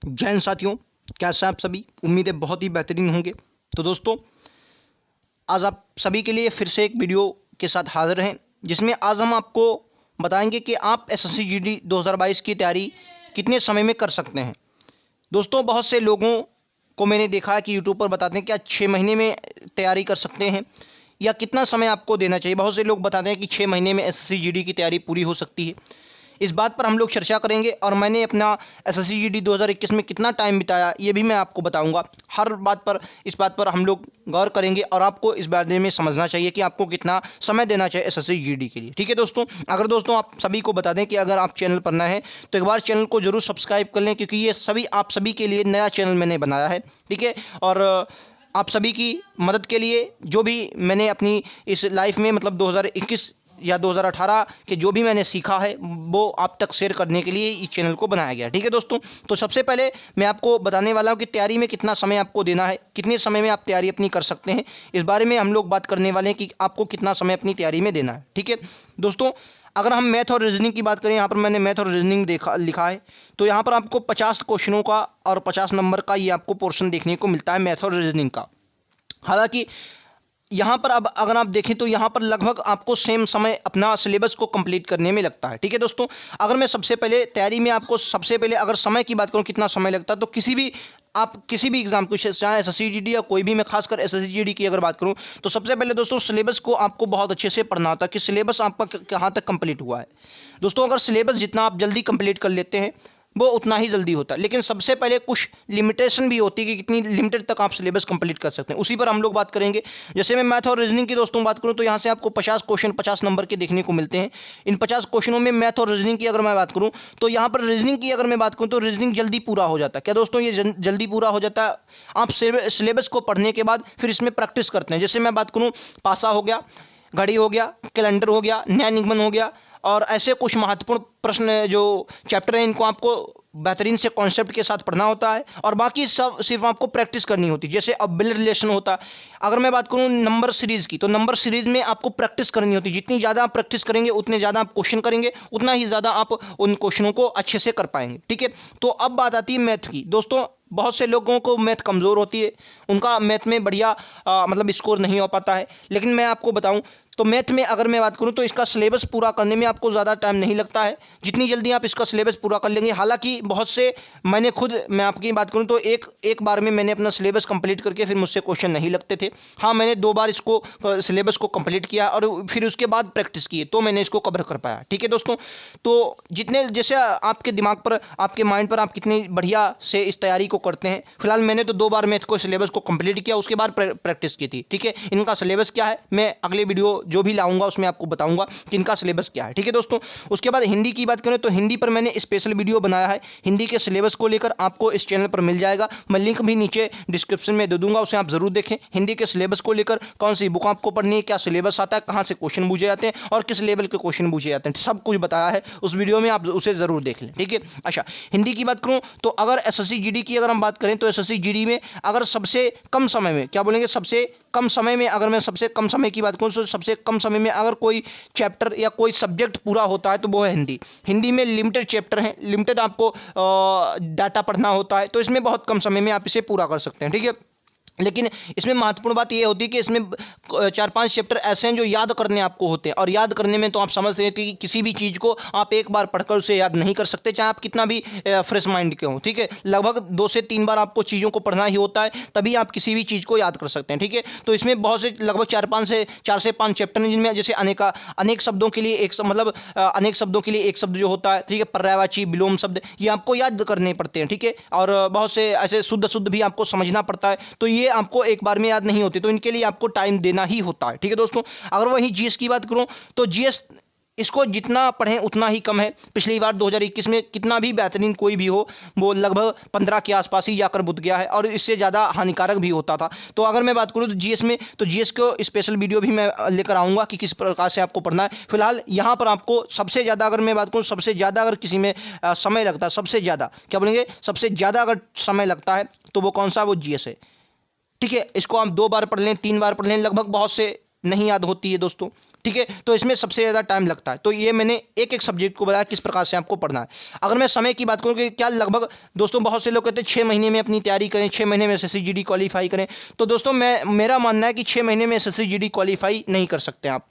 जय हिंद साथियों, कैसे हैं आप सभी। उम्मीद है बहुत ही बेहतरीन होंगे। तो दोस्तों, आज आप सभी के लिए फिर से एक वीडियो के साथ हाजिर हैं, जिसमें आज हम आपको बताएंगे कि आप एसएससी जीडी 2022 की तैयारी कितने समय में कर सकते हैं। दोस्तों, बहुत से लोगों को मैंने देखा है कि यूट्यूब पर बताते हैं कि आज 6 महीने में तैयारी कर सकते हैं या कितना समय आपको देना चाहिए। बहुत से लोग बताते हैं कि 6 महीने में एसएससी जीडी की तैयारी पूरी हो सकती है। इस बात पर हम लोग चर्चा करेंगे और मैंने अपना एसएससी जीडी 2021 में कितना टाइम बिताया ये भी मैं आपको बताऊंगा। हर बात पर इस बात पर हम लोग गौर करेंगे और आपको इस बारे में समझना चाहिए कि आपको कितना समय देना चाहिए एसएससी जीडी के लिए। ठीक है दोस्तों, अगर दोस्तों आप सभी को बता दें कि अगर आप चैनल पर नए हैं तो एक बार चैनल को जरूर सब्सक्राइब कर लें, क्योंकि ये सभी आप सभी के लिए नया चैनल मैंने बनाया है। ठीक है, और आप सभी की मदद के लिए जो भी मैंने अपनी इस लाइफ में मतलब 2021 या 2018 के जो भी मैंने सीखा है वो आप तक शेयर करने के लिए इस चैनल को बनाया गया। ठीक है दोस्तों, तो सबसे पहले मैं आपको बताने वाला हूँ कि तैयारी में कितना समय आपको देना है, कितने समय में आप तैयारी अपनी कर सकते हैं। इस बारे में हम लोग बात करने वाले हैं कि आपको कितना समय अपनी तैयारी में देना है। ठीक है दोस्तों, अगर हम मैथ और रीजनिंग की बात करें, यहाँ पर मैंने मैथ और रीजनिंग लिखा है, तो यहाँ पर आपको 50 क्वेश्चनों का और 50 नंबर का ये आपको पोर्शन देखने को मिलता है मैथ और रीजनिंग का। हालांकि यहाँ पर अब अगर आप देखें तो यहाँ पर लगभग आपको सेम समय अपना सिलेबस को कंप्लीट करने में लगता है। ठीक है दोस्तों, अगर मैं सबसे पहले तैयारी में आपको सबसे पहले अगर समय की बात करूँ कितना समय लगता है, तो किसी भी एग्जाम को, चाहे एसएससी जीडी या कोई भी, मैं खासकर एसएससी जीडी की अगर बात करूँ तो सबसे पहले दोस्तों सिलेबस को आपको बहुत अच्छे से पढ़ना होता है कि सिलेबस आपका कहाँ तक कंप्लीट हुआ है। दोस्तों, अगर सिलेबस जितना आप जल्दी कंप्लीट कर लेते हैं वो उतना ही जल्दी होता है, लेकिन सबसे पहले कुछ लिमिटेशन भी होती है कि कितनी लिमिटेड तक आप सिलेबस कंप्लीट कर सकते हैं। उसी पर हम लोग बात करेंगे। जैसे मैं मैथ और रीजनिंग की दोस्तों बात करूं तो यहाँ से आपको 50 क्वेश्चन 50 नंबर के देखने को मिलते हैं। इन 50 क्वेश्चनों में मैथ और रीजनिंग की अगर मैं बात करूँ तो यहाँ पर रीजनिंग की अगर मैं बात करूँ तो रीजनिंग जल्दी पूरा हो जाता है। क्या दोस्तों, ये जल्दी पूरा हो जाता है। आप सिलेबस को पढ़ने के बाद फिर इसमें प्रैक्टिस करते हैं। जैसे मैं बात करूँ, पासा हो गया, घड़ी हो गया, कैलेंडर हो गया, न्याय निगमन हो गया, और ऐसे कुछ महत्वपूर्ण प्रश्न जो चैप्टर हैं इनको आपको बेहतरीन से कॉन्सेप्ट के साथ पढ़ना होता है, और बाकी सब सिर्फ आपको प्रैक्टिस करनी होती है। जैसे अब बिल रिलेशन होता है। अगर मैं बात करूं नंबर सीरीज़ की, तो नंबर सीरीज़ में आपको प्रैक्टिस करनी होती है। जितनी ज़्यादा आप प्रैक्टिस करेंगे उतने ज़्यादा आप क्वेश्चन करेंगे, उतना ही ज़्यादा आप उन क्वेश्चनों को अच्छे से कर पाएंगे। ठीक है, तो अब बात आती है मैथ की। दोस्तों, बहुत से लोगों को मैथ कमज़ोर होती है, उनका मैथ में बढ़िया मतलब स्कोर नहीं हो पाता है। लेकिन मैं आपको बताऊं तो मैथ में अगर मैं बात करूं तो इसका सिलेबस पूरा करने में आपको ज़्यादा टाइम नहीं लगता है, जितनी जल्दी आप इसका सिलेबस पूरा कर लेंगे। हालांकि बहुत से मैं आपकी बात करूं तो एक बार में मैंने अपना सिलेबस कंप्लीट करके फिर मुझसे क्वेश्चन नहीं लगते थे। हाँ, मैंने 2 बार इसको सिलेबस को कंप्लीट किया और फिर उसके बाद प्रैक्टिस की तो मैंने इसको कवर कर पाया। ठीक है दोस्तों, तो जितने जैसे आपके दिमाग पर, आपके माइंड पर आप कितनी बढ़िया से इस तैयारी को करते हैं। फिलहाल मैंने तो 2 बार मैथ को सिलेबस को कंप्लीट किया, उसके बाद प्रैक्टिस की थी। ठीक है, इनका सिलेबस क्या है मैं अगले वीडियो जो भी लाऊंगा उसमें आपको बताऊंगा कि इनका सिलेबस क्या है। ठीक है दोस्तों, उसके बाद हिंदी की बात करें तो हिंदी पर मैंने स्पेशल वीडियो बनाया है। हिंदी के सिलेबस को लेकर आपको इस चैनल पर मिल जाएगा, मैं लिंक भी नीचे डिस्क्रिप्शन में दे दूंगा, उसे आप जरूर देखें। हिंदी के सिलेबस को लेकर कौन सी बुक आपको पढ़नी है, क्या सिलेबस आता है, कहाँ से क्वेश्चन पूछे जाते हैं और किस लेवल के क्वेश्चन पूछे जाते हैं, सब कुछ बताया है उस वीडियो में, आप उसे जरूर देख लें। ठीक है, अच्छा, हिंदी की बात करूं तो अगर एसएससी जीडी की अगर हम बात करें तो एसएससी जीडी में अगर सबसे कम समय में, क्या बोलेंगे, सबसे कम समय में, अगर मैं सबसे कम समय की बात करूं तो सबसे कम समय में अगर कोई चैप्टर या कोई सब्जेक्ट पूरा होता है तो वो है हिंदी। हिंदी में लिमिटेड चैप्टर हैं, लिमिटेड आपको डाटा पढ़ना होता है, तो इसमें बहुत कम समय में आप इसे पूरा कर सकते हैं। ठीक है, लेकिन इसमें महत्वपूर्ण बात यह होती है कि इसमें 4-5 चैप्टर ऐसे हैं जो याद करने आपको होते हैं, और याद करने में तो आप समझते हैं कि किसी भी चीज़ को आप एक बार पढ़कर उसे याद नहीं कर सकते, चाहे आप कितना भी फ्रेश माइंड के हों। ठीक है, लगभग 2 से 3 बार आपको चीज़ों को पढ़ना ही होता है, तभी आप किसी भी चीज़ को याद कर सकते हैं। ठीक है, तो इसमें बहुत से लगभग 4 से 5 चैप्टर हैं, जिनमें जैसे अनेक शब्दों के लिए अनेक शब्दों के लिए एक शब्द जो होता है, ठीक है, पर्यायवाची विलोम शब्द, ये आपको याद करने पड़ते हैं। ठीक है, और बहुत से ऐसे शुद्ध भी आपको समझना पड़ता है, तो ये आपको एक बार में याद नहीं होती, तो इनके लिए आपको टाइम देना ही होता है। ठीक है दोस्तों, अगर वहीं जीएस की बात करूं तो जीएस इसको जितना पढ़ें उतना ही कम है। पिछली बार 2021 में कितना भी बेहतरीन कोई भी हो, वो लगभग 15 के आसपास ही जाकर बुत गया है, और इससे ज़्यादा हानिकारक भी होता था। तो अगर मैं बात करूँ तो जीएस में, तो जीएस को स्पेशल वीडियो भी मैं लेकर आऊँगा कि किस प्रकार से आपको पढ़ना है। फिलहाल यहाँ पर आपको सबसे ज़्यादा, अगर मैं बात करूँ सबसे ज़्यादा अगर किसी में समय लगता है, सबसे ज़्यादा क्या बोलेंगे, सबसे ज़्यादा अगर समय लगता है तो वो कौन सा, वो जीएस है। ठीक है, इसको आप 2 बार पढ़ लें, 3 बार पढ़ लें, लगभग बहुत से नहीं याद होती है दोस्तों, ठीक है। तो इसमें सबसे ज़्यादा टाइम लगता है। तो ये मैंने एक एक सब्जेक्ट को बताया किस प्रकार से आपको पढ़ना है। अगर मैं समय की बात करूँ कि क्या लगभग दोस्तों बहुत से लोग कहते हैं 6 महीने में अपनी तैयारी करें, 6 महीने में एसएससी जीडी क्वालीफाई करें। तो दोस्तों मेरा मानना है कि 6 महीने में एसएससी जीडी क्वालीफाई नहीं कर सकते आप,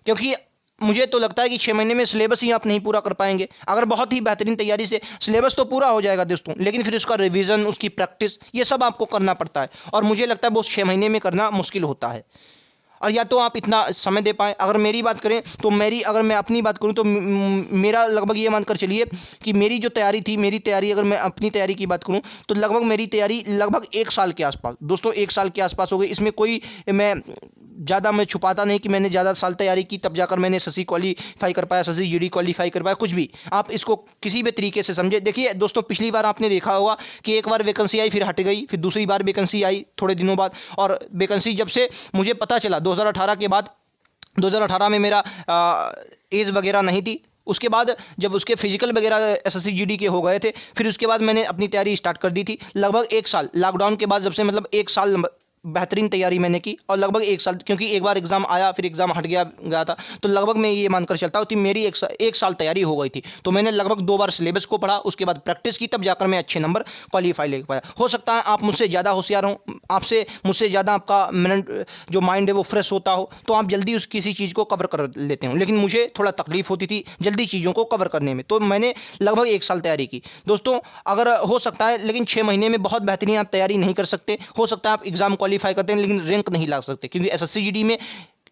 क्योंकि मुझे तो लगता है कि 6 महीने में सिलेबस ही आप नहीं पूरा कर पाएंगे। अगर बहुत ही बेहतरीन तैयारी से सिलेबस तो पूरा हो जाएगा दोस्तों, लेकिन फिर उसका रिवीजन, उसकी प्रैक्टिस, ये सब आपको करना पड़ता है, और मुझे लगता है वो 6 महीने में करना मुश्किल होता है। और या तो आप इतना समय दे पाएँ। अगर मेरी बात करें तो अगर मैं अपनी बात करूं तो मेरा लगभग ये मानकर चलिए कि मेरी जो तैयारी थी, मेरी तैयारी, अगर मैं अपनी तैयारी की बात करूं तो लगभग मेरी तैयारी लगभग 1 साल के आसपास दोस्तों, 1 साल के आसपास हो गई। इसमें कोई मैं छुपाता नहीं कि मैंने ज़्यादा साल तैयारी की तब जाकर मैंने एसएससी क्वालीफाई कर पाया, एसएससी जीडी क्वालीफाई कर पाया, कुछ भी आप इसको किसी भी तरीके से समझे। देखिए दोस्तों, पिछली बार आपने देखा होगा कि एक बार वैकेंसी आई फिर हट गई, फिर दूसरी बार वैकेंसी आई थोड़े दिनों बाद, और वैकेंसी जब से मुझे पता चला 2018 के बाद, 2018 में मेरा एज वगैरह नहीं थी, उसके बाद जब उसके फिजिकल वगैरह एसएससी जीडी के हो गए थे, फिर उसके बाद मैंने अपनी तैयारी स्टार्ट कर दी थी। लगभग 1 साल लॉकडाउन के बाद, जब से मतलब 1 साल बेहतरीन तैयारी मैंने की, और लगभग 1 साल, क्योंकि एक बार एग्ज़ाम आया फिर एग्ज़ाम हट गया था, तो लगभग मैं ये मानकर चलता हूँ कि मेरी 1 साल तैयारी हो गई थी। तो मैंने लगभग 2 बार सिलेबस को पढ़ा, उसके बाद प्रैक्टिस की, तब जाकर मैं अच्छे नंबर क्वालीफाई ले पाया। हो सकता है आप मुझसे ज़्यादा होशियार हों, मुझसे ज़्यादा आपका जो माइंड है वो फ्रेश होता हो, तो आप जल्दी किसी चीज़ को कवर कर लेते हो, लेकिन मुझे थोड़ा तकलीफ होती थी जल्दी चीज़ों को कवर करने में, तो मैंने लगभग 1 साल तैयारी की दोस्तों। अगर हो सकता है, लेकिन 6 महीने में बहुत बेहतरीन आप तैयारी नहीं कर सकते। हो सकता है आप एग्ज़ाम क्वालीफाई करते हैं लेकिन रैंक नहीं ला सकते, क्योंकि एसएससी जीडी में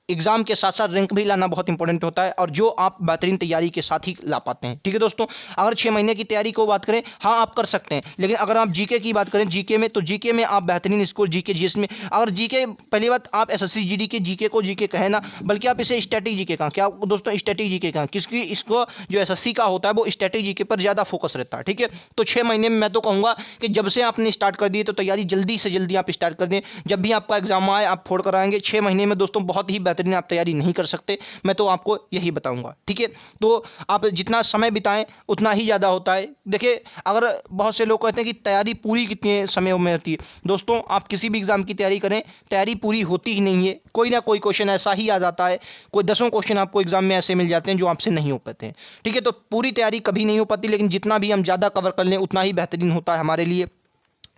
एग्जाम के साथ साथ रैंक भी लाना बहुत इंपॉर्टेंट होता है, और जो आप बेहतरीन तैयारी के साथ ही ला पाते हैं, ठीक है दोस्तों। अगर 6 महीने की तैयारी को बात करें, हाँ आप कर सकते हैं, लेकिन अगर आप जीके की बात करें, जीके में, तो जीके में आप बेहतरीन स्कोर, जीके जीएस में, अगर जीके, पहली बात आप एसएससी जीडी के जीके को जीके कहें ना, बल्कि आप इसे स्टैटिक जीके कहें। क्या दोस्तों, स्टैटिक जीके कहें, किसकी, इसको जो एसएससी का होता है वो स्टैटिक जीके पर ज़्यादा फोकस रहता है, ठीक है। तो 6 महीने में मैं तो कहूँगा कि जब से आपने स्टार्ट कर दिए तो तैयारी जल्दी से जल्दी आप स्टार्ट कर दें। जब भी आपका एग्जाम आए आप फोड़ कर आएंगे। 6 महीने में दोस्तों बहुत ही बेहतरीन आप तैयारी नहीं कर सकते, मैं तो आपको यही बताऊंगा, ठीक है। तो आप जितना समय बिताएं उतना ही ज़्यादा होता है। देखिए, अगर बहुत से लोग कहते हैं कि तैयारी पूरी कितने समय में होती है, दोस्तों आप किसी भी एग्ज़ाम की तैयारी करें, तैयारी पूरी होती ही नहीं है। कोई ना कोई क्वेश्चन ऐसा ही आ जाता है, कोई 10 क्वेश्चन आपको एग्जाम में ऐसे मिल जाते हैं जो आपसे नहीं हो पाते हैं, ठीक है। तो पूरी तैयारी कभी नहीं हो पाती, लेकिन जितना भी हम ज़्यादा कवर कर लें उतना ही बेहतरीन होता है हमारे लिए।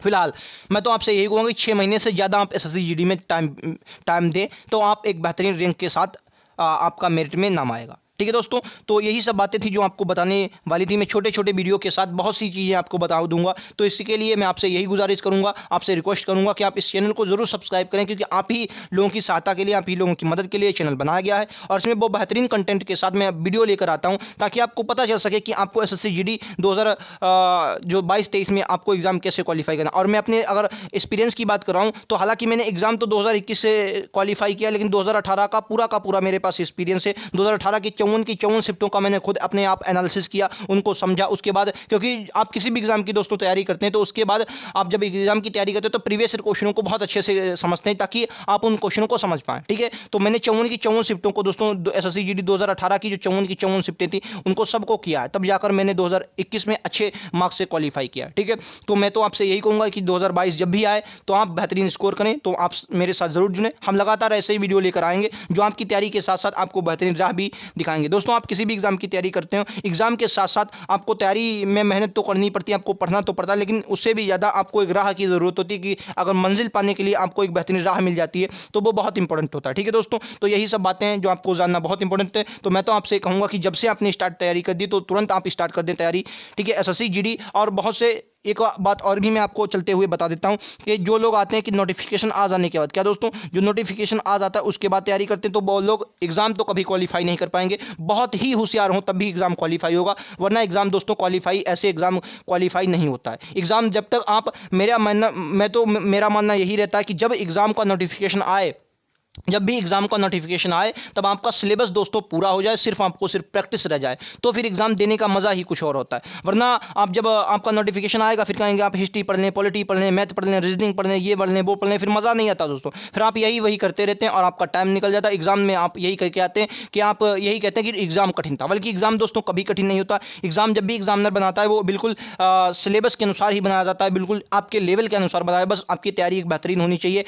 फिलहाल मैं तो आपसे यही कहूँगा कि 6 महीने से ज़्यादा आप एसएससी जीडी में टाइम दें, तो आप एक बेहतरीन रैंक के साथ आपका मेरिट में नाम आएगा, ठीक है दोस्तों। तो यही सब बातें थी जो आपको बताने वाली थी। मैं छोटे छोटे वीडियो के साथ बहुत सी चीज़ें आपको बता दूंगा, तो इसके लिए मैं आपसे यही गुजारिश करूंगा, आपसे रिक्वेस्ट करूंगा कि आप इस चैनल को ज़रूर सब्सक्राइब करें, क्योंकि आप ही लोगों की सहायता के लिए, आप ही लोगों की मदद के लिए चैनल बनाया गया है, और इसमें बहुत बेहतरीन कंटेंट के साथ मैं वीडियो लेकर आता हूँ, ताकि आपको पता चल सके कि आपको एसएससी जीडी 2022-23 में आपको एग्ज़ाम कैसे क्वालिफाई करना। और मैं अपने अगर एक्सपीरियंस की बात कर रहा हूँ, तो हालांकि मैंने एग्ज़ाम तो 2021 से क्वालिफाई किया, लेकिन 2018 का पूरा मेरे पास एक्सपीरियंस है। 2018 की 54 शिफ्टों का मैंने खुद अपने आप एनालिसिस किया, उनको समझा। उसके बाद, क्योंकि आप किसी भी एग्जाम की दोस्तों तैयारी करते हैं, तो उसके बाद आप जब एग्जाम की तैयारी करते हैं तो प्रीवियस क्वेश्चनों को बहुत अच्छे से समझते हैं, ताकि आप उन क्वेश्चनों को समझ पाएं, ठीक है। तो मैंने 54 शिफ्टों को दोस्तों, एसएससी जीडी 2018 की जो 54 शिफ्टें थी उनको सबको किया है, तब जाकर मैंने 2021 में अच्छे मार्क्स से क्वालिफाई किया, ठीक है। तो मैं तो आपसे यही कहूँगा कि 2022 जब भी आए तो आप बेहतरीन स्कोर करें, तो आप मेरे साथ ज़रूर जुड़ें। हम लगातार ऐसे ही वीडियो लेकर आएंगे जो आपकी तैयारी के साथ साथ आपको बेहतरीन राह भी दिखाएंगे। दोस्तों, आप किसी भी एग्जाम की तैयारी करते हो, एग्जाम के साथ साथ आपको तैयारी में मेहनत तो करनी पड़ती है, आपको पढ़ना तो पड़ता है, लेकिन उससे भी ज़्यादा आपको एक राह की ज़रूरत होती है, कि अगर मंजिल पाने के लिए आपको एक बेहतरीन राह मिल जाती है तो वो बहुत इंपॉर्टेंट होता है, ठीक है दोस्तों। तो यही सब बातें हैं जो आपको जानना बहुत इंपॉर्टेंट है। तो मैं तो आपसे कहूँगा कि जब से आपने स्टार्ट तैयारी कर दी तो तुरंत आप स्टार्ट कर दें तैयारी, ठीक है, एसएससी जीडी। और बहुत से एक बात और भी मैं आपको चलते हुए बता देता हूं कि जो लोग आते हैं कि नोटिफिकेशन आ जाने के बाद, क्या दोस्तों, जो नोटिफिकेशन आ जाता है उसके बाद तैयारी करते हैं, तो वो लोग एग्जाम तो कभी क्वालिफाई नहीं कर पाएंगे। बहुत ही होशियार हो तब भी एग्जाम क्वालिफाई होगा, वरना एग्जाम दोस्तों क्वालिफाई, ऐसे एग्जाम क्वालिफाई नहीं होता है। एग्जाम जब तक आप, मेरा मानना यही रहता है कि जब एग्जाम का नोटिफिकेशन आए, जब भी एग्जाम का नोटिफिकेशन आए, तब आपका सिलेबस दोस्तों पूरा हो जाए, आपको सिर्फ प्रैक्टिस रह जाए, तो फिर एग्जाम देने का मज़ा ही कुछ और होता है। वरना आप जब आपका नोटिफिकेशन आएगा फिर कहेंगे आप हिस्ट्री पढ़ लें, पॉलिटी पढ़ लें, मैथ पढ़ लें, रीजनिंग पढ़ लें, ये पढ़ लें, वो पढ़ लें, फिर मज़ा नहीं आता दोस्तों। फिर आप वही करते रहते हैं और आपका टाइम निकल जाता है। एग्जाम में आप यही करके आते हैं कि आप यही कहते हैं कि एग्जाम कठिन था, बल्कि एग्जाम दोस्तों कभी कठिन नहीं होता। एग्जाम जब भी एग्जामिनर बनाता है वो बिल्कुल सिलेबस के अनुसार ही बनाया जाता है, बिल्कुल आपके लेवल के अनुसार बनाया है। बस आपकी तैयारी एक बेहतरीन होनी चाहिए।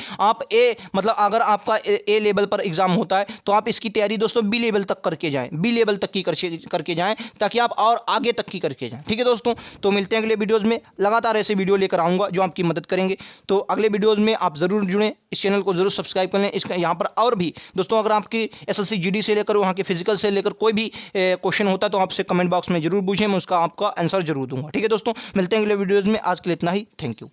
मतलब अगर आपका ए लेवल पर एग्जाम होता है, तो आप इसकी तैयारी दोस्तों बी लेवल तक करके जाएं, बी लेवल तक की करके जाएं, ताकि आप और आगे तक की करके जाएं। ठीक है दोस्तों, तो मिलते हैं अगले वीडियोज़ में, लगातार ऐसे वीडियो लेकर आऊँगा जो आपकी मदद करेंगे। तो अगले वीडियोज़ में आप ज़रूर जुड़ें, इस चैनल को ज़रूर सब्सक्राइब कर लें। इसका यहाँ पर और भी दोस्तों, अगर आपकी SSC GD से लेकर वहाँ के फिजिकल से लेकर कोई भी क्वेश्चन होता है तो आपसे कमेंट बॉक्स में जरूर पूछें, मैं उसका आपका आंसर जरूर दूंगा। ठीक है दोस्तों, मिलते हैं अगले वीडियोज़ में, आज के लिए इतना ही, थैंक यू।